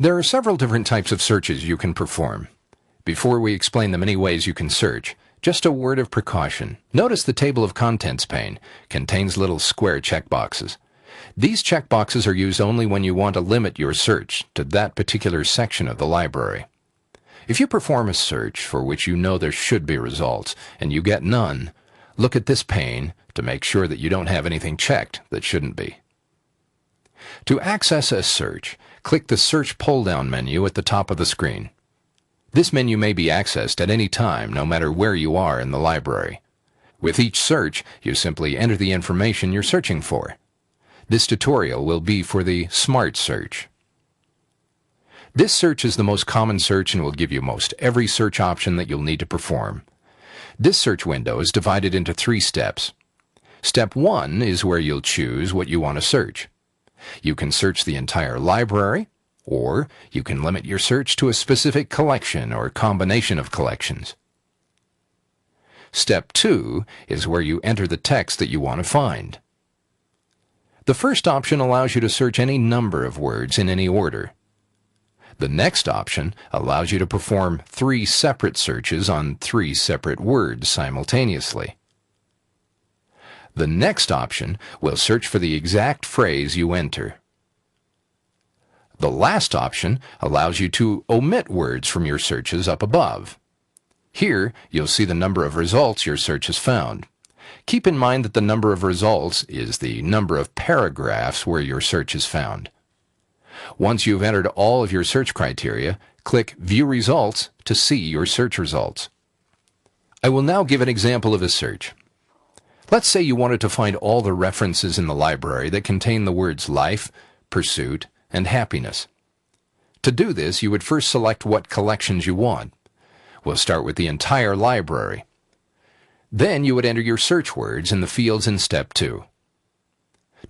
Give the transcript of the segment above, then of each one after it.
There are several different types of searches you can perform. Before we explain the many ways you can search, just a word of precaution. Notice the table of contents pane contains little square checkboxes. These checkboxes are used only when you want to limit your search to that particular section of the library. If you perform a search for which you know there should be results and you get none, look at this pane to make sure that you don't have anything checked that shouldn't be. To access a search, click the Search pull-down menu at the top of the screen. This menu may be accessed at any time, no matter where you are in the library. With each search, you simply enter the information you're searching for. This tutorial will be for the Smart Search. This search is the most common search and will give you most every search option that you'll need to perform. This search window is divided into 3 steps. Step 1 is where you'll choose what you want to search. You can search the entire library, or you can limit your search to a specific collection or combination of collections. Step 2 is where you enter the text that you want to find. The first option allows you to search any number of words in any order. The next option allows you to perform 3 separate searches on 3 separate words simultaneously. The next option will search for the exact phrase you enter. The last option allows you to omit words from your searches up above. Here, you'll see the number of results your search has found. Keep in mind that the number of results is the number of paragraphs where your search is found. Once you've entered all of your search criteria, click View Results to see your search results. I will now give an example of a search. Let's say you wanted to find all the references in the library that contain the words life, pursuit, and happiness. To do this, you would first select what collections you want. We'll start with the entire library. Then you would enter your search words in the fields in Step 2.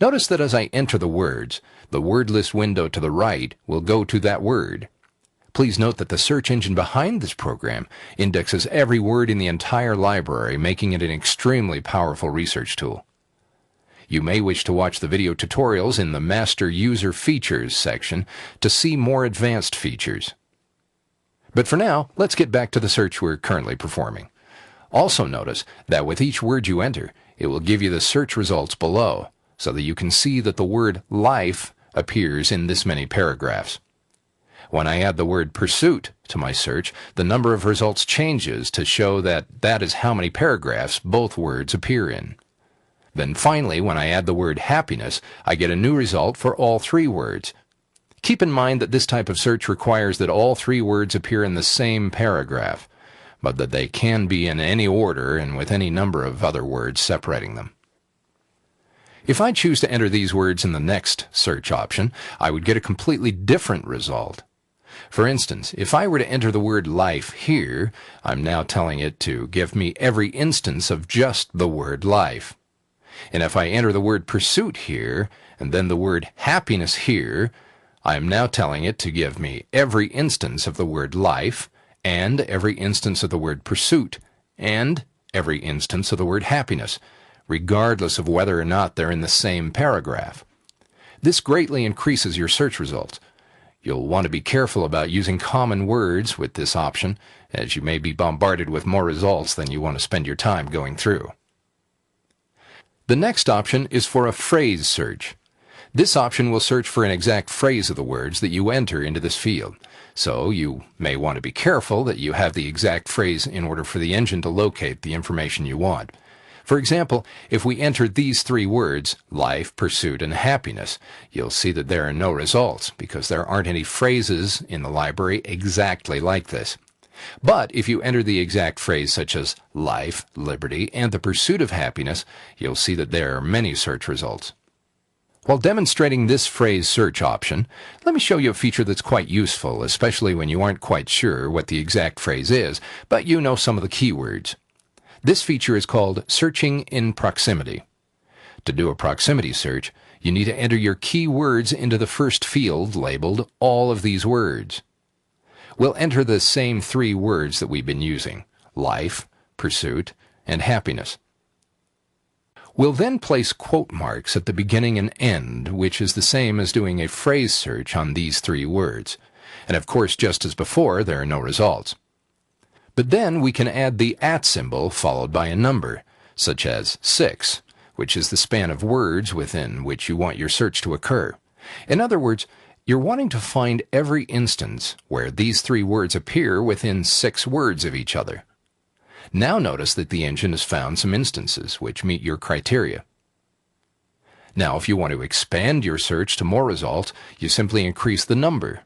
Notice that as I enter the words, the word list window to the right will go to that word. Please note that the search engine behind this program indexes every word in the entire library, making it an extremely powerful research tool. You may wish to watch the video tutorials in the Master User Features section to see more advanced features. But for now, let's get back to the search we're currently performing. Also notice that with each word you enter, it will give you the search results below, so that you can see that the word life appears in this many paragraphs. When I add the word pursuit to my search, the number of results changes to show that that is how many paragraphs both words appear in. Then finally, when I add the word happiness, I get a new result for all 3 words. Keep in mind that this type of search requires that all 3 words appear in the same paragraph, but that they can be in any order and with any number of other words separating them. If I choose to enter these words in the next search option, I would get a completely different result. For instance, if I were to enter the word life here, I'm now telling it to give me every instance of just the word life. And if I enter the word pursuit here, and then the word happiness here, I am now telling it to give me every instance of the word life, and every instance of the word pursuit, and every instance of the word happiness, regardless of whether or not they're in the same paragraph. This greatly increases your search results. You'll want to be careful about using common words with this option, as you may be bombarded with more results than you want to spend your time going through. The next option is for a phrase search. This option will search for an exact phrase of the words that you enter into this field, so you may want to be careful that you have the exact phrase in order for the engine to locate the information you want. For example, if we enter these 3 words, life, pursuit, and happiness, you'll see that there are no results because there aren't any phrases in the library exactly like this. But if you enter the exact phrase such as life, liberty, and the pursuit of happiness, you'll see that there are many search results. While demonstrating this phrase search option, let me show you a feature that's quite useful, especially when you aren't quite sure what the exact phrase is, but you know some of the keywords. This feature is called Searching in Proximity. To do a proximity search, you need to enter your keywords into the first field labeled All of these words. We'll enter the same 3 words that we've been using, life, pursuit, and happiness. We'll then place quote marks at the beginning and end, which is the same as doing a phrase search on these 3 words. And of course, just as before, there are no results. But then we can add the @ symbol followed by a number, such as 6, which is the span of words within which you want your search to occur. In other words, you're wanting to find every instance where these 3 words appear within 6 words of each other. Now notice that the engine has found some instances which meet your criteria. Now, if you want to expand your search to more results, you simply increase the number.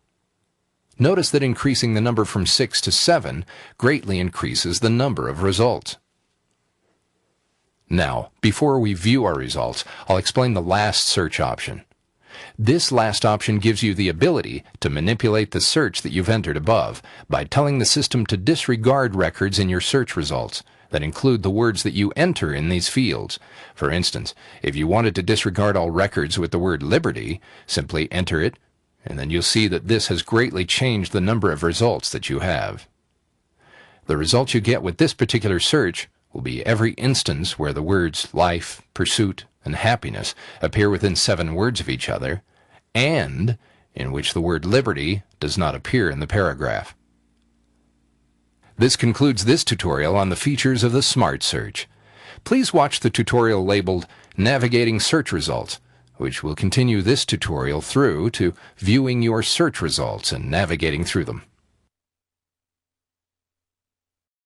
Notice that increasing the number from 6 to 7 greatly increases the number of results. Now, before we view our results, I'll explain the last search option. This last option gives you the ability to manipulate the search that you've entered above by telling the system to disregard records in your search results that include the words that you enter in these fields. For instance, if you wanted to disregard all records with the word liberty, simply enter it, and then you'll see that this has greatly changed the number of results that you have. The results you get with this particular search will be every instance where the words life, pursuit, and happiness appear within 7 words of each other, and in which the word liberty does not appear in the paragraph. This concludes this tutorial on the features of the Smart Search. Please watch the tutorial labeled Navigating Search Results, which will continue this tutorial through to viewing your search results and navigating through them.